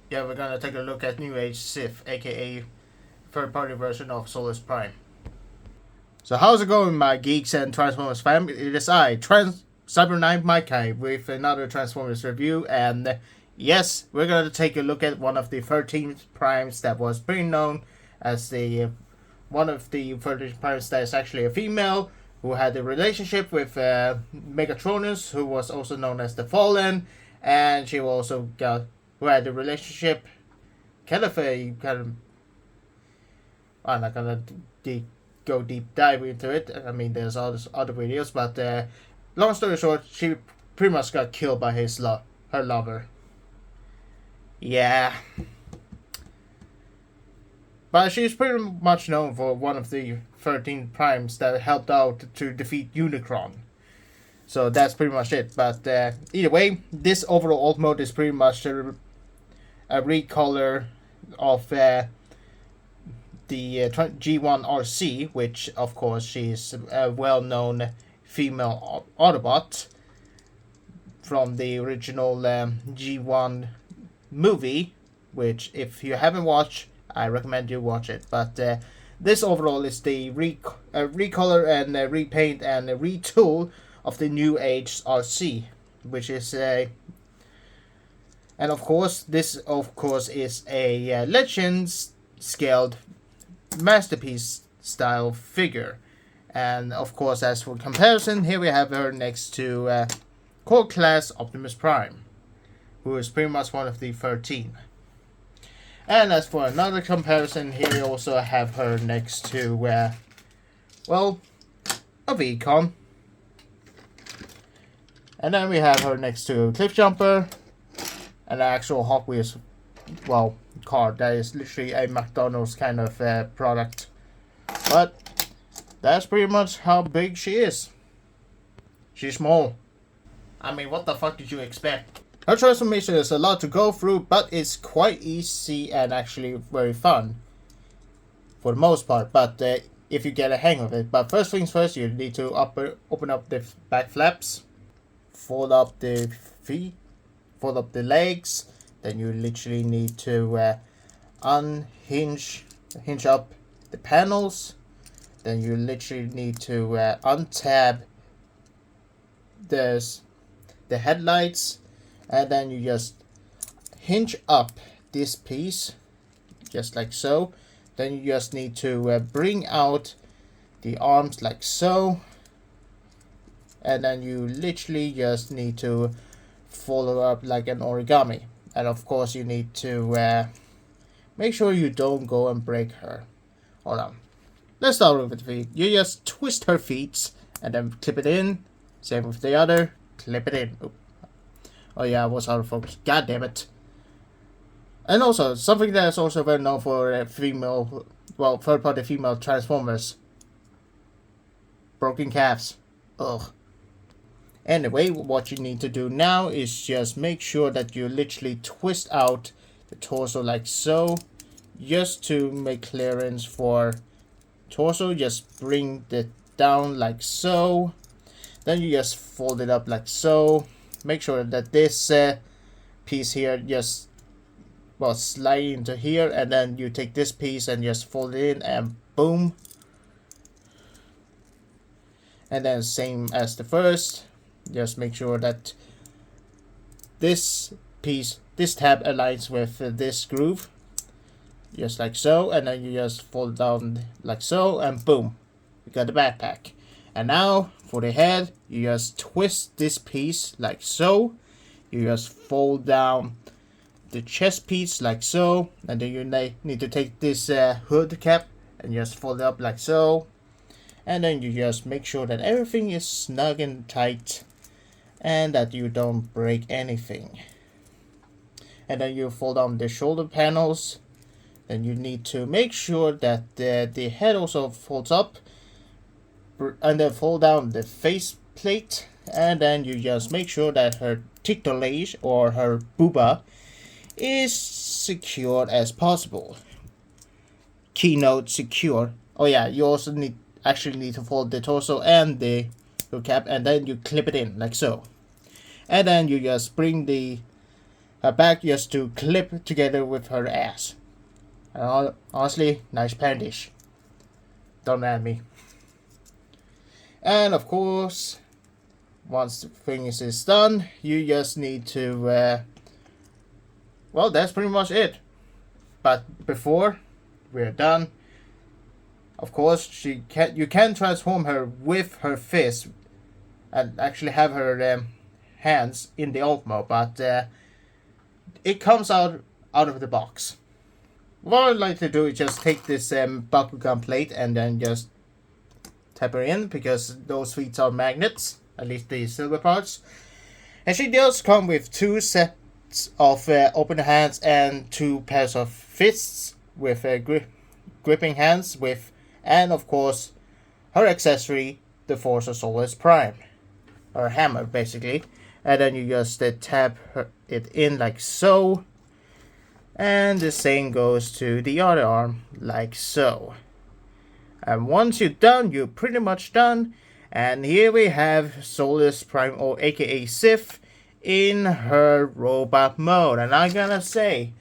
Yeah, we're gonna take a look at New Age Sith, aka third-party version of Solus Prime. So how's it going, my geeks and Transformers fam? It is I, CyberKnight-Miky, with another Transformers review, and yes, we're gonna take a look at one of the 13 primes that was pretty known as the one of the 13 primes that is actually a female who had a relationship with Megatronus, who was also known as the Fallen, and she also got who had a relationship, I'm not gonna go deep dive into it. I mean, there's all these other videos, but long story short, she pretty much got killed by her lover. Yeah, but she's pretty much known for one of the 13 primes that helped out to defeat Unicron. So that's pretty much it. But either way, this overall alt mode is pretty much a recolor of the G1RC, which of course she's a well-known female Autobot from the original G1 movie, which if you haven't watched, I recommend you watch it. But this overall is the recolor and repaint and retool of the New Age RC, which is a and of course this is a Legends scaled masterpiece style figure. And of course, as for comparison, here we have her next to core class Optimus Prime, who is pretty much one of the 13. And as for another comparison, here we also have her next to well, a Vcon. And then we have her next to a Cliff Jumper, an actual Hot Wheels, car that is literally a McDonald's kind of product. But that's pretty much how big she is. She's small. I mean, what the fuck did you expect? Her transformation is a lot to go through, but it's quite easy and actually very fun for the most part. But if you get a hang of it. But first things first, you need to open up the back flaps, fold up the feet, fold up the legs. Then you literally need to hinge up the panels. Then you literally need to untab the headlights, and then you just hinge up this piece, just like so. Then you just need to bring out the arms like so, and then you literally just need to fold it up like an origami. And of course you need to make sure you don't go and break her. Hold on. Let's start with the feet. You just twist her feet and then clip it in. Same with the other. Clip it in. Oh yeah, I was out of focus. God damn it. And also, something that is also very known for third-party female Transformers. Broken calves. Ugh. Anyway, what you need to do now is just make sure that you literally twist out the torso like so, just to make clearance for torso. Just bring it down like so. Then you just fold it up like so. Make sure that this piece here just slide into here, and then you take this piece and just fold it in, and boom. And then same as the first. Just make sure that this tab aligns with this groove, just like so, and then you just fold down like so, and boom, you got the backpack. And now for the head, you just twist this piece like so, you just fold down the chest piece like so, and then you need to take this hood cap and just fold it up like so, and then you just make sure that everything is snug and tight, and that you don't break anything. And then you fold down the shoulder panels. Then you need to make sure that the head also folds up, and then fold down the face plate. And then you just make sure that her tutelage or her booba is secured as possible. Keynote secure. Oh yeah, you also need to fold the torso and the cap, and then you clip it in like so. And then you just bring the her back just to clip together with her ass. And honestly, nice pandish. Don't at me. And of course, once the things is done, you just need to, well, that's pretty much it. But before we're done, of course, you can transform her with her fist and actually have her hands in the alt mode, but it comes out of the box. What I'd like to do is just take this bubblegum plate and then just tap her in, because those feet are magnets, at least the silver parts. And she does come with 2 sets of open hands and 2 pairs of fists with gripping hands with, and of course her accessory, the Force of Solus Prime, or hammer basically. And then you just tap it in like so, and the same goes to the other arm like so. And once you're done, you're pretty much done. And here we have Solus Prime, or aka Sif, in her robot mode. And I'm gonna say,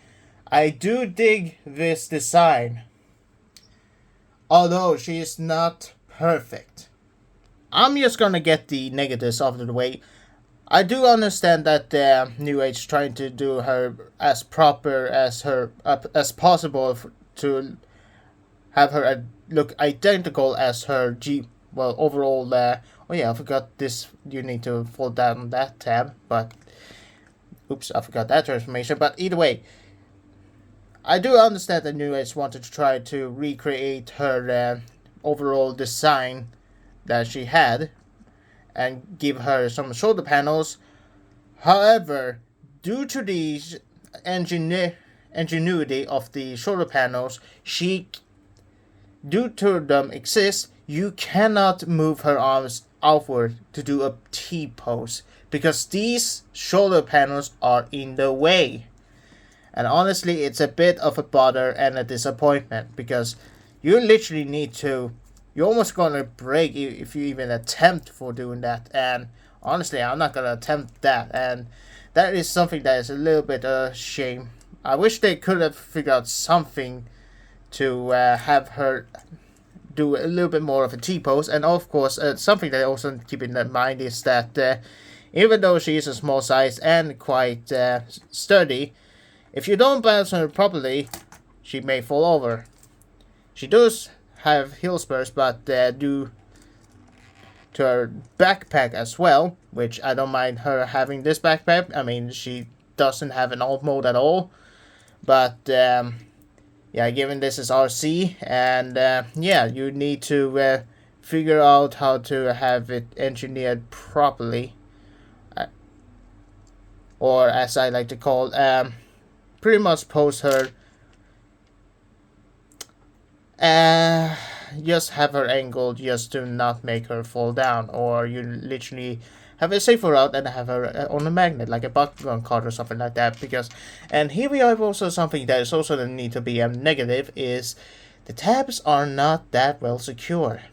I do dig this design, although she is not perfect. I'm just gonna get the negatives out of the way. I do understand that New Age trying to do her as proper as possible to have her look identical as her overall. Oh yeah, I forgot this. You need to fold down that tab, but oops, I forgot that transformation. But either way, I do understand that New Age wanted to try to recreate her overall design that she had and give her some shoulder panels. However, due to the ingenuity of the shoulder panels, due to them exist, you cannot move her arms outward to do a T-pose, because these shoulder panels are in the way. And honestly, it's a bit of a bother and a disappointment, because you literally need to, you're almost gonna break if you even attempt for doing that. And honestly, I'm not gonna attempt that, and that is something that is a little bit a shame. I wish they could have figured out something to have her do a little bit more of a T-pose. And of course, something that I also keep in mind is that even though she is a small size and quite sturdy, if you don't balance her properly, she may fall over. She does have heel spurs, but due to her backpack as well, which I don't mind her having this backpack. I mean, she doesn't have an alt mode at all, but yeah, given this is RC, and yeah, you need to figure out how to have it engineered properly, or as I like to call, pretty much pose her. Just have her angled just to not make her fall down, or you literally have a safer route and have her on a magnet like a bubblegum card or something like that. Because, and here we have also something that is also the need to be a negative, is the tabs are not that well secure,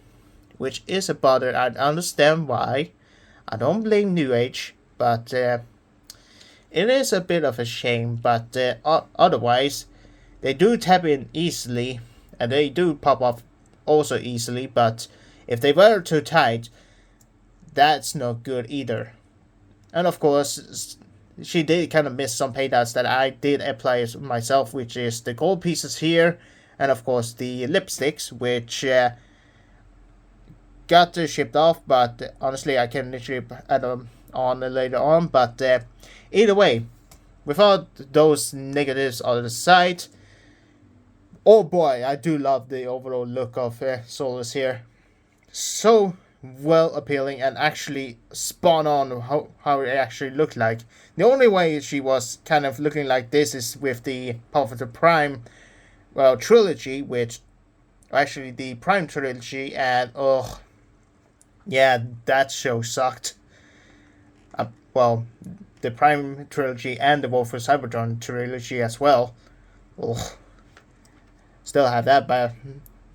which is a bother. I understand why. I don't blame New Age, but it is a bit of a shame. But otherwise, they do tap in easily, and they do pop off also easily, but if they were too tight, that's not good either. And of course, she did kind of miss some paintouts that I did apply myself, which is the gold pieces here, and of course the lipsticks, which got shipped off, but honestly I can literally add them on later on. But either way, without those negatives on the side, oh boy, I do love the overall look of Solus here. So well appealing, and actually spot on how it actually looked like. The only way she was kind of looking like this is with the Power of the Prime trilogy, which actually the Prime trilogy, and oh yeah, that show sucked. Well, the Prime trilogy and the Waifu Cybertron trilogy as well. Ugh. Still have that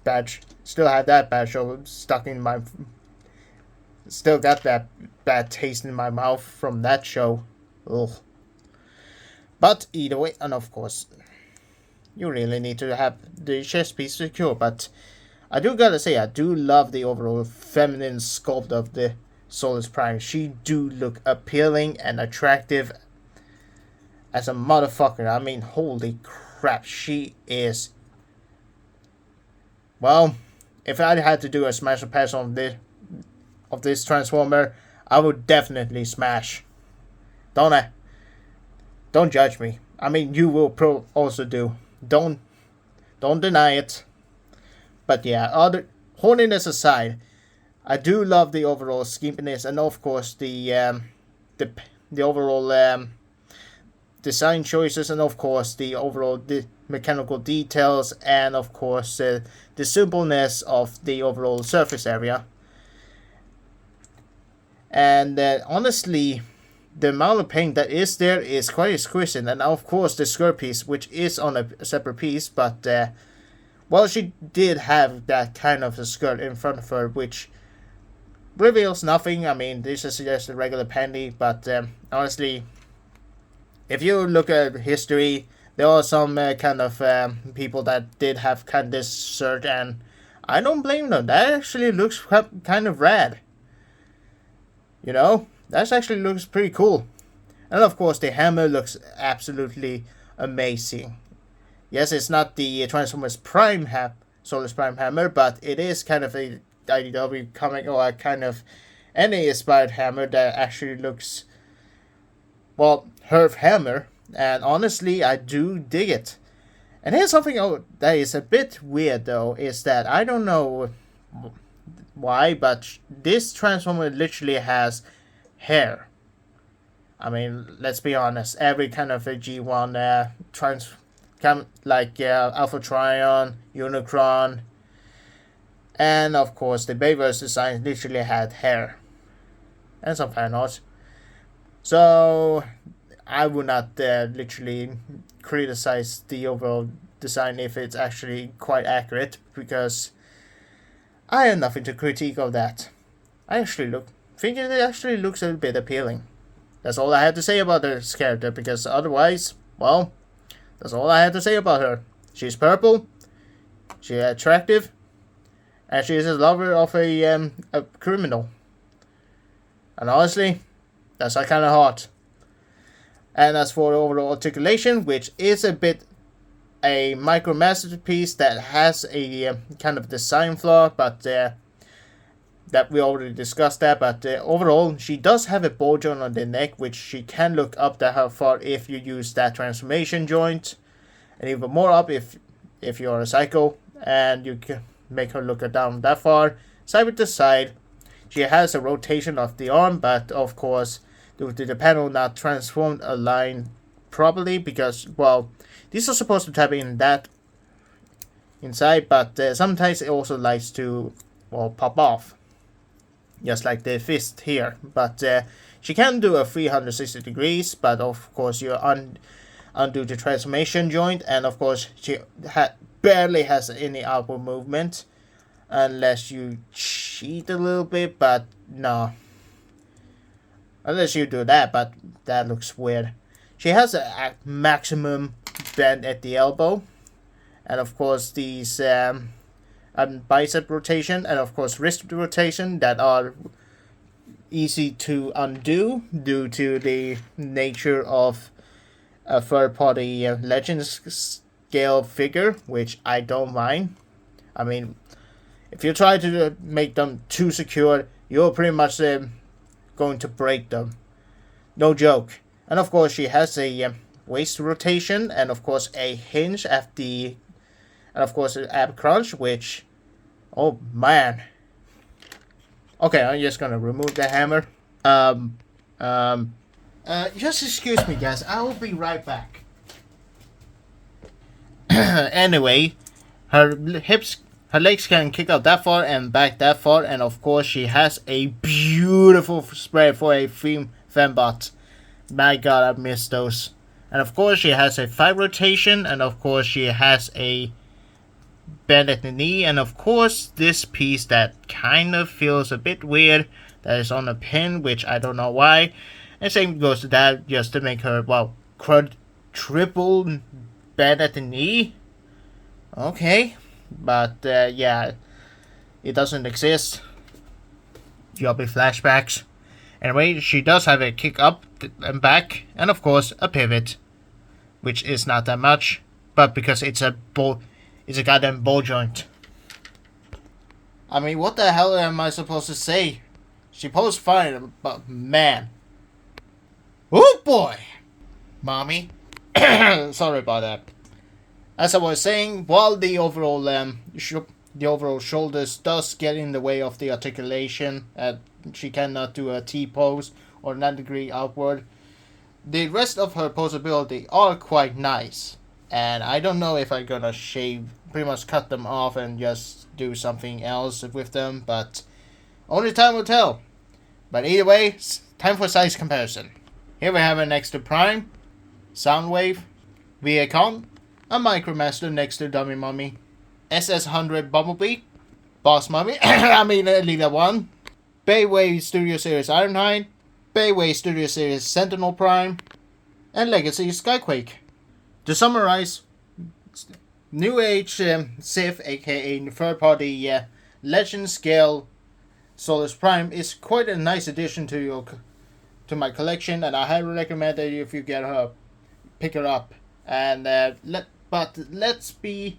badge. Still have that bad show stuck in my. Still got that bad taste in my mouth from that show. Ugh. But either way, and of course, you really need to have the chest piece secure. But I do gotta say, I do love the overall feminine sculpt of the Solus Prime. She do look appealing and attractive as a motherfucker. I mean, holy crap, she is. Well, if I had to do a smash or pass on this Transformer, I would definitely smash. Don't I? Don't judge me. I mean, you will also do. Don't deny it. But yeah, other horniness aside, I do love the overall skimpiness and of course the overall design choices and of course the overall mechanical details and of course the simpleness of the overall surface area. And honestly, the amount of paint that is there is quite exquisite, and of course the skirt piece, which is on a separate piece, but well, she did have that kind of a skirt in front of her, which reveals nothing. I mean, this is just a regular panty, but honestly, if you look at history, there are some kind of people that did have kind of this shirt, and I don't blame them. That actually looks kind of rad. You know, that actually looks pretty cool. And of course, the hammer looks absolutely amazing. Yes, it's not the Transformers Prime Solus Prime hammer, but it is kind of a IDW comic or a kind of any inspired hammer that actually looks, well, her hammer. And honestly, I do dig it. And here's something that is a bit weird though, is that I don't know why, but this Transformer literally has hair. I mean, let's be honest, every kind of a G1 like Alpha Trion, Unicron, and of course the Bayverse design literally had hair and some fan art. So I would not literally criticize the overall design if it's actually quite accurate, because I have nothing to critique of that. I actually think it actually looks a bit appealing. That's all I had to say about this character, because otherwise, well, that's all I had to say about her. She's purple, she's attractive, and she is a lover of a criminal. And honestly, that's kind of hot. And as for the overall articulation, which is a bit a micro masterpiece that has a kind of design flaw, but that we already discussed that. But overall, she does have a ball joint on the neck, which she can look up that far if you use that transformation joint, and even more up if you're a psycho and you can make her look down that far. Side with the side, she has a rotation of the arm, but of course, due to the panel not transformed aligned properly, because, well, these are supposed to tap in that inside, but sometimes it also likes to, well, pop off, just like the fist here. But she can do a 360 degrees, but of course you undo the transformation joint, and of course she barely has any outward movement unless you cheat a little bit, but no, unless you do that, but that looks weird. She has a maximum bend at the elbow, and of course these bicep rotation and of course wrist rotation that are easy to undo due to the nature of a third-party legend scale figure, which I don't mind. I mean, if you try to make them too secure, you're pretty much going to break them. No joke. And of course, she has a waist rotation and of course a hinge at the, and of course an ab crunch, which, oh man. Okay, I'm just gonna remove the hammer. Just excuse me, guys. I will be right back. Anyway, her legs can kick out that far and back that far, and of course she has a beautiful spread for a fembot. My god, I missed those. And of course she has a 5 rotation, and of course she has a bend at the knee, and of course this piece that kind of feels a bit weird, that is on a pin, which I don't know why. And same goes to that, just to make her, well, triple bend at the knee. Okay, but yeah, it doesn't exist. You'll be flashbacks. Anyway, she does have a kick up and back, and of course a pivot, which is not that much, but because it's a goddamn ball joint. I mean, what the hell am I supposed to say? She posed fine, but man, oh boy, mommy. Sorry about that. As I was saying, while the overall shoulders does get in the way of the articulation, she cannot do a T pose or 90-degree outward. The rest of her posability are quite nice, and I don't know if I'm gonna pretty much cut them off and just do something else with them, but only time will tell. But either way, time for size comparison. Here we have an extra prime, Soundwave, VA-Con, a Micromaster next to Dummy Mummy, SS100 Bumblebee, Boss Mummy, Leader 1, Bayway Studio Series Ironhide, Bayway Studio Series Sentinel Prime, and Legacy Skyquake. To summarize, New Age Sith, aka third party Legend Scale Solus Prime, is quite a nice addition to my collection, and I highly recommend that if you get her, pick her up. And but let's be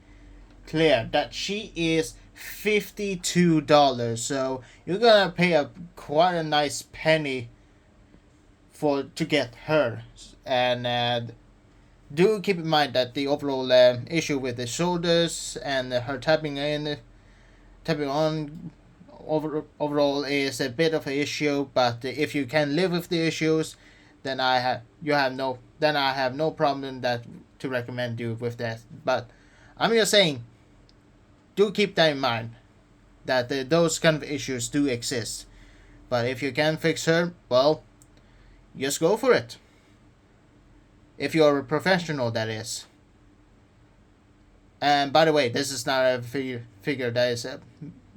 clear that she is $52, so you're gonna pay quite a nice penny to get her. And do keep in mind that the overall issue with the shoulders and her tapping on overall is a bit of an issue. But if you can live with the issues, then I have no problem to recommend you with that. But I'm just saying, do keep that in mind, that those kind of issues do exist. But if you can fix her, well, just go for it. If you're a professional, that is. And by the way, this is not a figure that is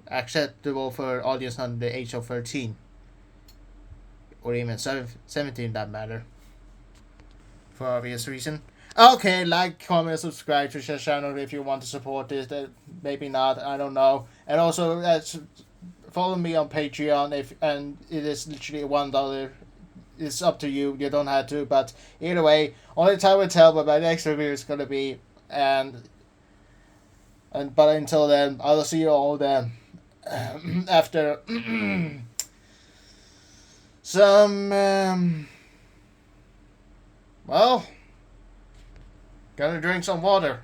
acceptable for audience under the age of 13. Or even 17, that matter. For obvious reason. Okay, like, comment, subscribe to the channel if you want to support this. Maybe not, I don't know. And also, follow me on Patreon, and it is literally $1. It's up to you. You don't have to, but either way, only time will tell. But my next review is gonna be, but until then, I'll see you all then. After some, well, gonna drink some water.